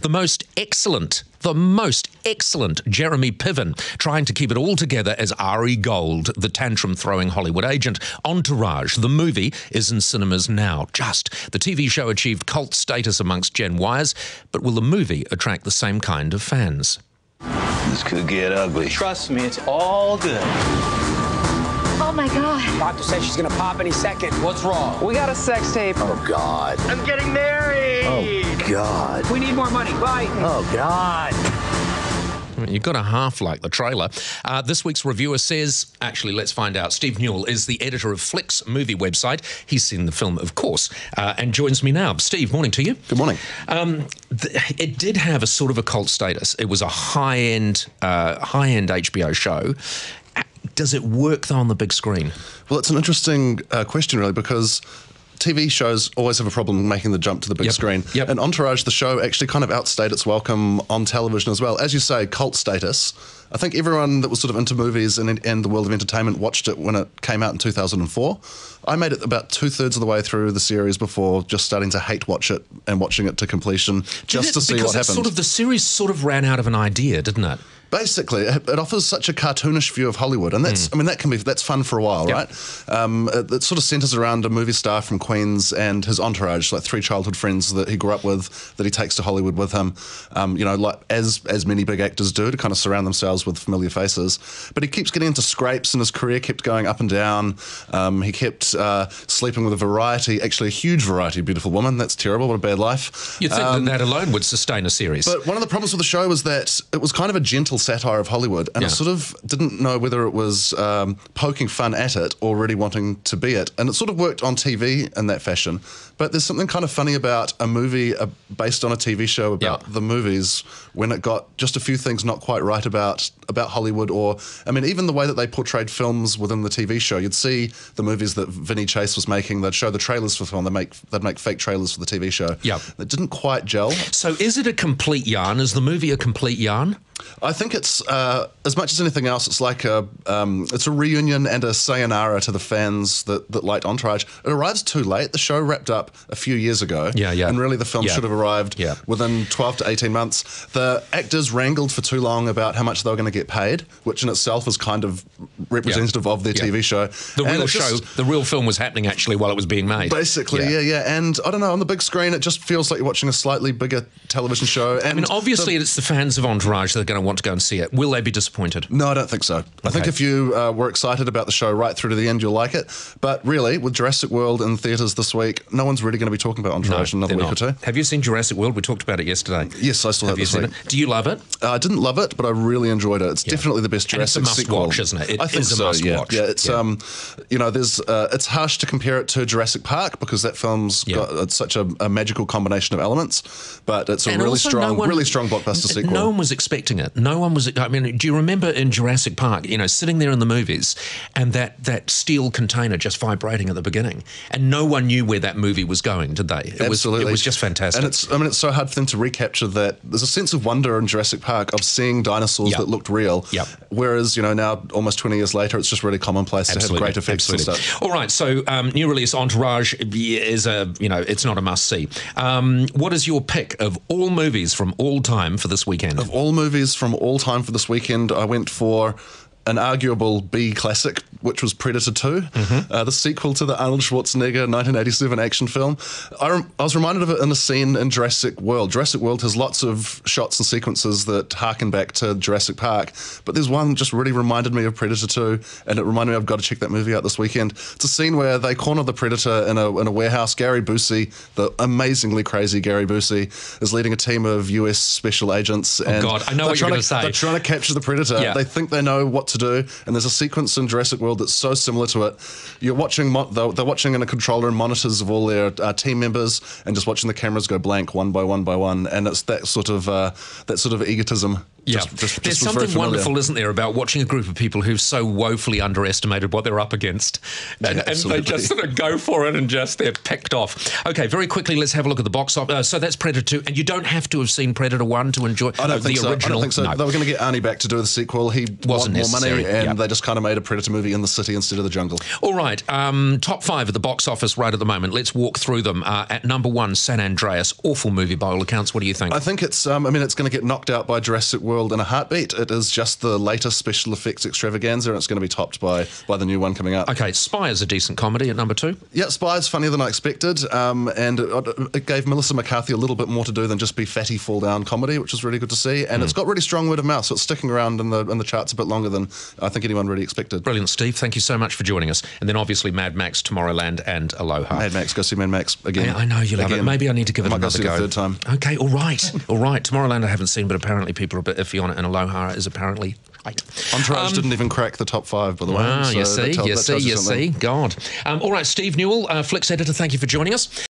The most excellent Jeremy Piven, trying to keep it all together as Ari Gold, the tantrum-throwing Hollywood agent. Entourage, the movie, is in cinemas now. The TV show achieved cult status amongst Gen Y-ers, but will the movie attract the same kind of fans? This could get ugly. Trust me, it's all good. Oh my God. Doctor says she's gonna pop any second. What's wrong? We got a sex tape. Oh, God. I'm getting married. Oh, God. We need more money. Bye. Oh, God. You've got to half like the trailer. This week's reviewer says, actually, let's find out. Steve Newell is the editor of Flick's movie website. He's seen the film, of course, and joins me now. Steve, morning to you. Good morning. It did have a sort of a cult status. It was a high-end HBO show. Does it work, though, on the big screen? Well, it's an interesting question, really, because TV shows always have a problem making the jump to the big screen. And Entourage, the show, actually kind of outstayed its welcome on television as well. As you say, cult status. I think everyone that was sort of into movies and the world of entertainment watched it when it came out in 2004. I made it about 2/3 of the way through the series before just starting to hate watch it and watching it to completion just to see what happened. The series sort of ran out of an idea, didn't it? Basically, it offers such a cartoonish view of Hollywood, and that's, I mean, that's fun for a while, right? It sort of centres around a movie star from Queens and his entourage, like 3 childhood friends that he grew up with, that he takes to Hollywood with him, you know, like as many big actors do, to kind of surround themselves with familiar faces. But he keeps getting into scrapes, and his career kept going up and down. He kept sleeping with actually a huge variety of beautiful women. That's terrible. What a bad life. You'd think that alone would sustain a series. But one of the problems with the show was that it was kind of a gentle satire of Hollywood, and it sort of didn't know whether it was poking fun at it or really wanting to be it. And it sort of worked on TV in that fashion. But there's something kind of funny about a movie based on a TV show about the movies when it got just a few things not quite right about Hollywood, or, I mean, even the way that they portrayed films within the TV show. You'd see the movies that Vinny Chase was making, they'd show the trailers for the film, they'd make fake trailers for the TV show. It didn't quite gel. So is it a complete yarn? Is the movie a complete yarn? I think it's, as much as anything else, it's like it's a reunion and a sayonara to the fans that liked Entourage. It arrives too late. The show wrapped up a few years ago. And really the film should have arrived within 12 to 18 months. The actors wrangled for too long about how much they were going to get paid, which in itself is kind of representative of their TV show. The real film was happening actually while it was being made. Basically, And I don't know, on the big screen, it just feels like you're watching a slightly bigger television show. And I mean, obviously it's the fans of Entourage that are going to want to go and see it. Will they be disappointed? No, I don't think so. I think if you were excited about the show right through to the end, you'll like it. But really, with Jurassic World in theatres this week, no one's really going to be talking about Entourage in another week or two. Have you seen Jurassic World? We talked about it yesterday. Yes, I saw that this week. Do you love it? I didn't love it, but I really enjoyed it. It's definitely the best Jurassic sequel. It's a must-watch, isn't it? I think is a so, must-watch. Yeah, it's you know, there's it's harsh to compare it to Jurassic Park because that film's got such a magical combination of elements, but it's a really strong blockbuster sequel. No one was expecting it. No one was. I mean, do you remember in Jurassic Park, you know, sitting there in the movies and that steel container just vibrating at the beginning, and no one knew where that movie was going, did they? Absolutely. It was just fantastic. And it's so hard for them to recapture that. There's a sense of wonder in Jurassic Park of seeing dinosaurs that looked real. Whereas, you know, now almost 20 years later, it's just really commonplace to have great effects and stuff. All right, so new release Entourage is it's not a must-see. What is your pick of all movies from all time for this weekend? Of all movies from all time for this weekend, I went for an arguable B classic, which was Predator 2, the sequel to the Arnold Schwarzenegger 1987 action film. I was reminded of it in a scene in Jurassic World. Jurassic World has lots of shots and sequences that harken back to Jurassic Park, but there's one that just really reminded me of Predator 2, and it reminded me I've got to check that movie out this weekend. It's a scene where they corner the Predator in a warehouse. Gary Busey, the amazingly crazy Gary Busey, is leading a team of US special agents. Oh, God, I know what you're going to say. They're trying to capture the Predator. They think they know what to do, and there's a sequence in Jurassic World that's so similar to it. You're watching, they're watching in a controller and monitors of all their team members, and just watching the cameras go blank one by one by one, and it's that sort of egotism Yeah, just there's was very something familiar. wonderful, isn't there, about watching a group of people who've so woefully underestimated what they're up against, and they absolutely. just sort of go for it and just they're picked off. Okay, very quickly, let's have a look at the box office. So that's Predator 2, and you don't have to have seen Predator 1 to enjoy I don't think the so. original. I don't think so. No. They were going to get Arnie back to do the sequel. He Wasn't wanted more money, necessary, and yeah. they just kind of made a Predator movie in the city instead of the jungle. All right, top 5 at the box office right at the moment. Let's walk through them. At number 1, San Andreas, awful movie by all accounts. What do you think? I think it's. I mean, it's going to get knocked out by Jurassic World in a heartbeat. It is just the latest special effects extravaganza, and it's going to be topped by the new one coming out. Okay, Spy is a decent comedy at number 2. Yeah, Spy's funnier than I expected, and it gave Melissa McCarthy a little bit more to do than just be fatty fall down comedy, which was really good to see. And it's got really strong word of mouth, so it's sticking around in the charts a bit longer than I think anyone really expected. Brilliant, Steve. Thank you so much for joining us. And then obviously Mad Max, Tomorrowland, and Aloha. Mad Max, go see Mad Max again. Yeah, I know you love it. Maybe I need to give it I might go another see go. the third time. Okay, all right. All right. Tomorrowland I haven't seen, but apparently people are a bit iffy on it, and Aloha is apparently right. Entourage didn't even crack the top 5, by the way. Ah, so you that see, tells you something. see. God. All right, Steve Newell, Flicks editor, thank you for joining us.